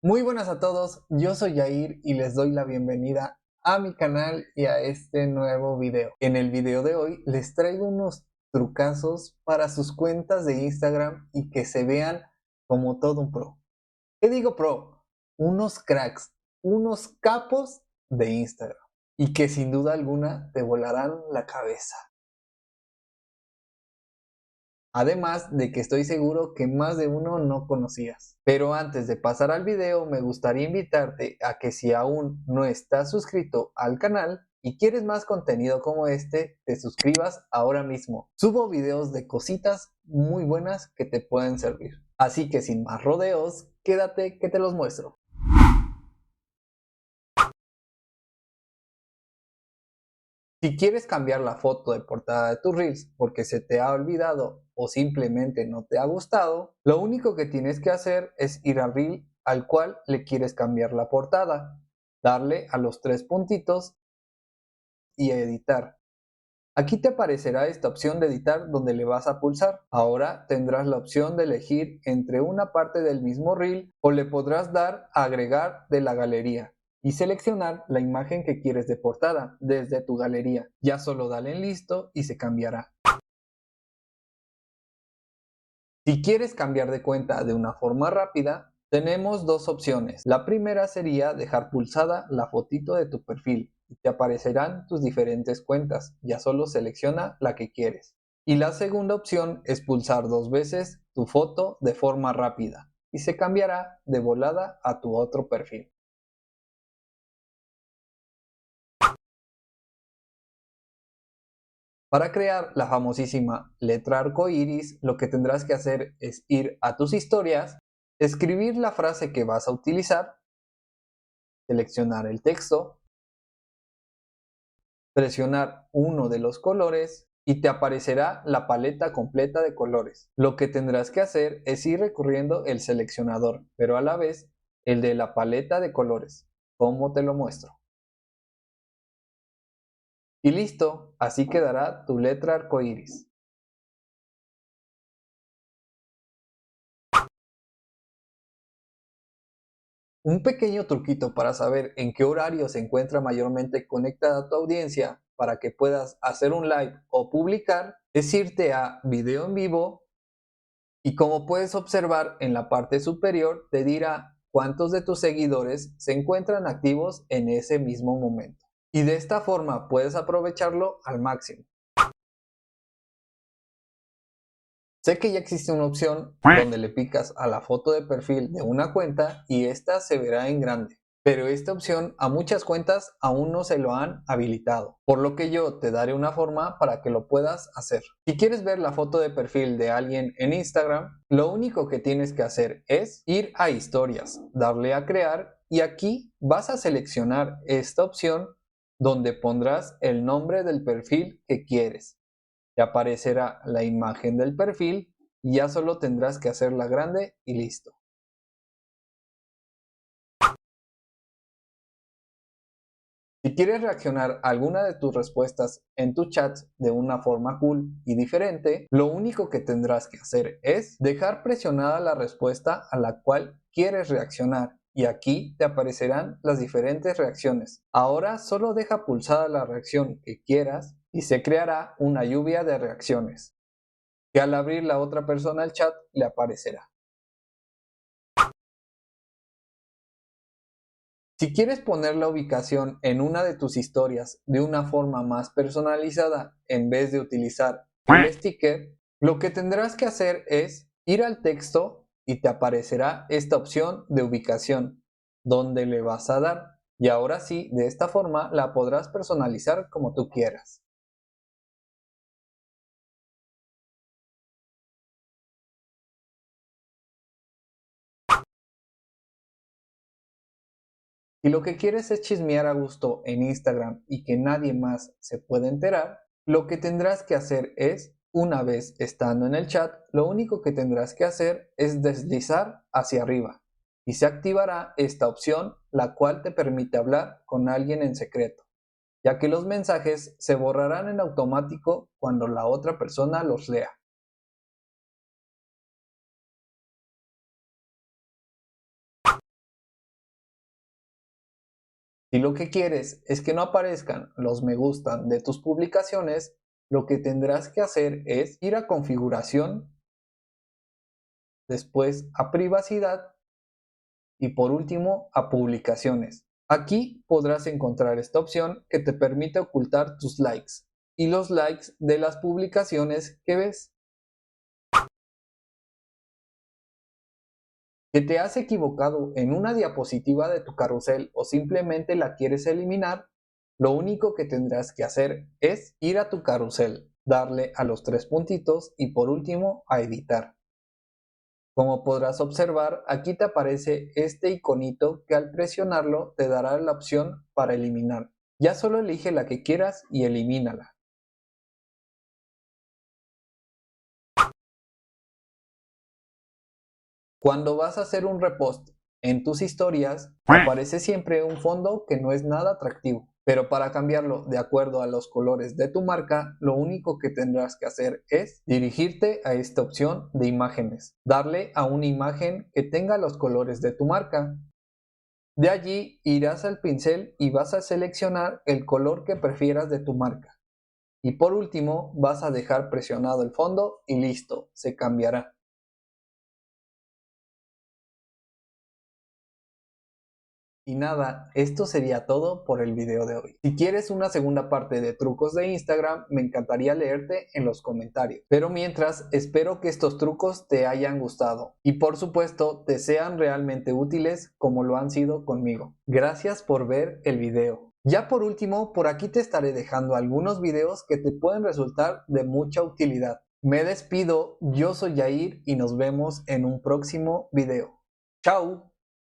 Muy buenas a todos, yo soy Yair y les doy la bienvenida a mi canal y a este nuevo video. En el video de hoy les traigo unos trucazos para sus cuentas de Instagram y que se vean como todo un pro. ¿Qué digo pro? Unos cracks, unos capos de Instagram y que sin duda alguna te volarán la cabeza. Además de que estoy seguro que más de uno no conocías. Pero antes de pasar al video, me gustaría invitarte a que si aún no estás suscrito al canal y quieres más contenido como este, te suscribas ahora mismo. Subo videos de cositas muy buenas que te pueden servir. Así que sin más rodeos, quédate que te los muestro. Si quieres cambiar la foto de portada de tus Reels porque se te ha olvidado o simplemente no te ha gustado, lo único que tienes que hacer es ir al Reel al cual le quieres cambiar la portada, darle a los tres puntitos y editar. Aquí te aparecerá esta opción de editar donde le vas a pulsar. Ahora tendrás la opción de elegir entre una parte del mismo reel o le podrás dar a agregar de la galería y seleccionar la imagen que quieres de portada desde tu galería. Ya solo dale en listo y se cambiará. Si quieres cambiar de cuenta de una forma rápida, tenemos dos opciones. La primera sería dejar pulsada la fotito de tu perfil y te aparecerán tus diferentes cuentas. Ya solo selecciona la que quieres. Y la segunda opción es pulsar dos veces tu foto de forma rápida y se cambiará de volada a tu otro perfil. Para crear la famosísima letra arcoíris, lo que tendrás que hacer es ir a tus historias, escribir la frase que vas a utilizar, seleccionar el texto, presionar uno de los colores y te aparecerá la paleta completa de colores. Lo que tendrás que hacer es ir recorriendo el seleccionador, pero a la vez el de la paleta de colores, como te lo muestro. Y listo, así quedará tu letra arcoíris. Un pequeño truquito para saber en qué horario se encuentra mayormente conectada tu audiencia para que puedas hacer un live o publicar es irte a video en vivo y como puedes observar en la parte superior te dirá cuántos de tus seguidores se encuentran activos en ese mismo momento. Y de esta forma puedes aprovecharlo al máximo. Sé que ya existe una opción donde le picas a la foto de perfil de una cuenta y esta se verá en grande. Pero esta opción a muchas cuentas aún no se lo han habilitado, por lo que yo te daré una forma para que lo puedas hacer. Si quieres ver la foto de perfil de alguien en Instagram, lo único que tienes que hacer es ir a historias, darle a crear y aquí vas a seleccionar esta opción donde pondrás el nombre del perfil que quieres. Te aparecerá la imagen del perfil y ya solo tendrás que hacerla grande y listo. Si quieres reaccionar a alguna de tus respuestas en tu chat de una forma cool y diferente, lo único que tendrás que hacer es dejar presionada la respuesta a la cual quieres reaccionar y aquí te aparecerán las diferentes reacciones. Ahora solo deja pulsada la reacción que quieras y se creará una lluvia de reacciones que al abrir la otra persona el chat le aparecerá. Si quieres poner la ubicación en una de tus historias de una forma más personalizada en vez de utilizar el sticker, lo que tendrás que hacer es ir al texto y te aparecerá esta opción de ubicación, donde le vas a dar. Y ahora sí, de esta forma la podrás personalizar como tú quieras. Si lo que quieres es chismear a gusto en Instagram y que nadie más se pueda enterar, lo que tendrás que hacer es, una vez estando en el chat, lo único que tendrás que hacer es deslizar hacia arriba y se activará esta opción, la cual te permite hablar con alguien en secreto, ya que los mensajes se borrarán en automático cuando la otra persona los lea. Si lo que quieres es que no aparezcan los me gustan de tus publicaciones, lo que tendrás que hacer es ir a configuración, después a privacidad y por último a publicaciones. Aquí podrás encontrar esta opción que te permite ocultar tus likes y los likes de las publicaciones que ves. ¿Que te has equivocado en una diapositiva de tu carrusel o simplemente la quieres eliminar? Lo único que tendrás que hacer es ir a tu carrusel, darle a los tres puntitos y por último a editar. Como podrás observar, aquí te aparece este iconito que al presionarlo te dará la opción para eliminar. Ya solo elige la que quieras y elimínala. Cuando vas a hacer un repost en tus historias, aparece siempre un fondo que no es nada atractivo. Pero para cambiarlo de acuerdo a los colores de tu marca, lo único que tendrás que hacer es dirigirte a esta opción de imágenes, darle a una imagen que tenga los colores de tu marca. De allí irás al pincel y vas a seleccionar el color que prefieras de tu marca. Y por último vas a dejar presionado el fondo y listo, se cambiará. Y nada, esto sería todo por el video de hoy. Si quieres una segunda parte de trucos de Instagram, me encantaría leerte en los comentarios. Pero mientras, espero que estos trucos te hayan gustado y por supuesto te sean realmente útiles como lo han sido conmigo. Gracias por ver el video. Ya por último, por aquí te estaré dejando algunos videos que te pueden resultar de mucha utilidad. Me despido, yo soy Yair y nos vemos en un próximo video. ¡Chao!